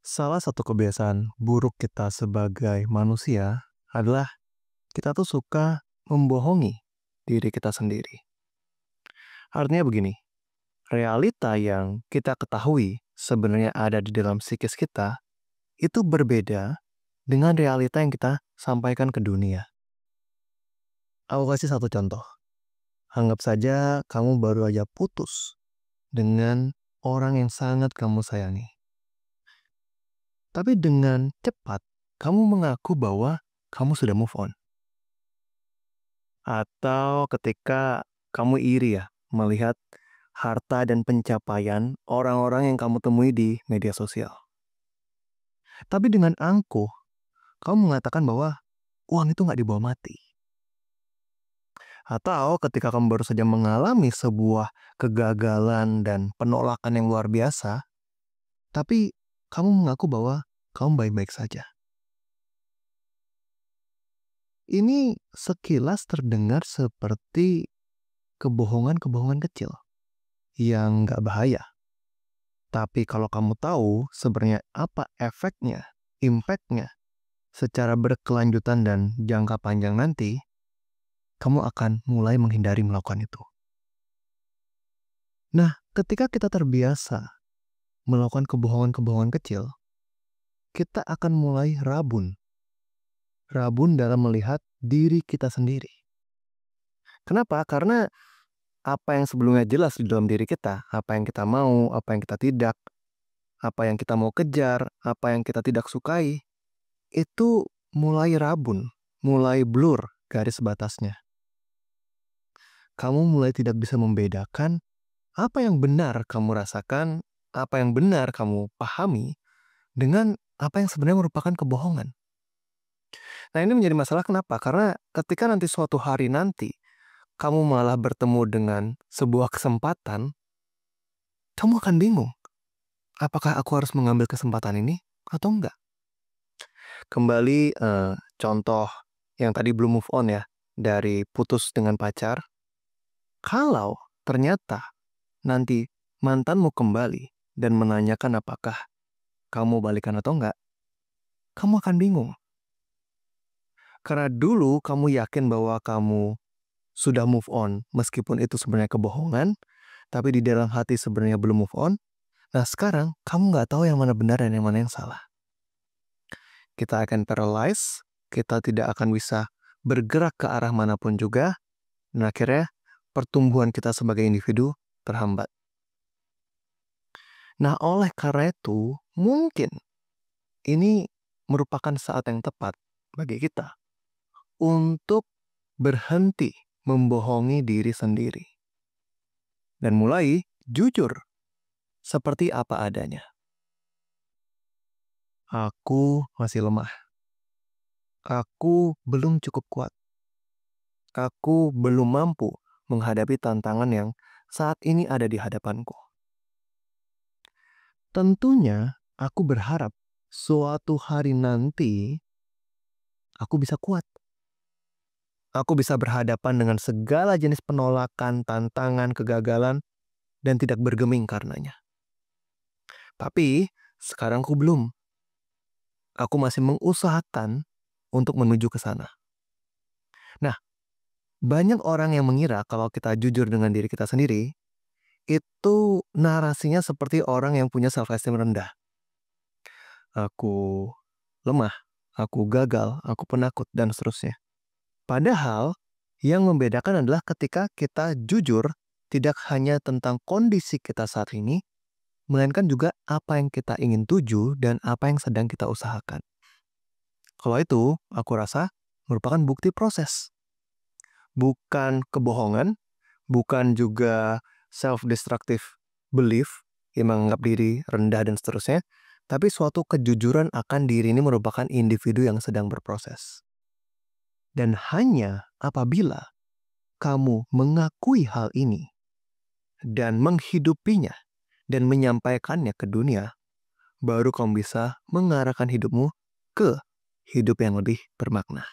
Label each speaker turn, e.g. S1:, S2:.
S1: Salah satu kebiasaan buruk kita sebagai manusia adalah kita tuh suka membohongi diri kita sendiri. Artinya begini, realita yang kita ketahui sebenarnya ada di dalam psikis kita itu berbeda dengan realita yang kita sampaikan ke dunia. Aku kasih satu contoh. Anggap saja kamu baru aja putus dengan orang yang sangat kamu sayangi. Tapi dengan cepat, kamu mengaku bahwa kamu sudah move on. Atau ketika kamu iri ya, melihat harta dan pencapaian orang-orang yang kamu temui di media sosial. Tapi dengan angkuh, kamu mengatakan bahwa uang itu nggak dibawa mati. Atau ketika kamu baru saja mengalami sebuah kegagalan dan penolakan yang luar biasa, tapi kamu mengaku bahwa kamu baik-baik saja. Ini sekilas terdengar seperti kebohongan-kebohongan kecil yang nggak bahaya. Tapi kalau kamu tahu sebenarnya apa efeknya, impactnya secara berkelanjutan dan jangka panjang nanti, kamu akan mulai menghindari melakukan itu. Nah, ketika kita terbiasa melakukan kebohongan-kebohongan kecil, kita akan mulai rabun. Rabun dalam melihat diri kita sendiri. Kenapa? Karena apa yang sebelumnya jelas di dalam diri kita, apa yang kita mau, apa yang kita tidak, apa yang kita mau kejar, apa yang kita tidak sukai, itu mulai rabun, mulai blur garis batasnya. Kamu mulai tidak bisa membedakan apa yang benar kamu rasakan, apa yang benar kamu pahami, dengan apa yang sebenarnya merupakan kebohongan. Nah, ini menjadi masalah kenapa? Karena ketika nanti suatu hari nanti, kamu malah bertemu dengan sebuah kesempatan, kamu akan bingung. Apakah aku harus mengambil kesempatan ini atau enggak? Kembali contoh yang tadi belum move on ya, dari putus dengan pacar. Kalau ternyata nanti mantanmu kembali dan menanyakan apakah kamu balikan atau enggak, kamu akan bingung. Karena dulu kamu yakin bahwa kamu sudah move on, meskipun itu sebenarnya kebohongan, tapi di dalam hati sebenarnya belum move on. Nah sekarang kamu nggak tahu yang mana benar dan yang mana yang salah. Kita akan paralyzed, kita tidak akan bisa bergerak ke arah manapun juga, dan akhirnya pertumbuhan kita sebagai individu terhambat. Nah, oleh karena itu, mungkin ini merupakan saat yang tepat bagi kita untuk berhenti membohongi diri sendiri dan mulai jujur seperti apa adanya. Aku masih lemah. Aku belum cukup kuat. Aku belum mampu menghadapi tantangan yang saat ini ada di hadapanku. Tentunya aku berharap suatu hari nanti aku bisa kuat. Aku bisa berhadapan dengan segala jenis penolakan, tantangan, kegagalan, dan tidak bergeming karenanya. Tapi sekarang aku belum. Aku masih mengusahakan untuk menuju ke sana. Nah, banyak orang yang mengira kalau kita jujur dengan diri kita sendiri, itu narasinya seperti orang yang punya self-esteem rendah. Aku lemah, aku gagal, aku penakut, dan seterusnya. Padahal, yang membedakan adalah ketika kita jujur tidak hanya tentang kondisi kita saat ini, melainkan juga apa yang kita ingin tuju dan apa yang sedang kita usahakan. Kalau itu, aku rasa merupakan bukti proses. Bukan kebohongan, bukan juga self-destructive belief, yang menganggap diri rendah dan seterusnya, tapi suatu kejujuran akan diri ini merupakan individu yang sedang berproses. Dan hanya apabila kamu mengakui hal ini dan menghidupinya dan menyampaikannya ke dunia, baru kamu bisa mengarahkan hidupmu ke hidup yang lebih bermakna.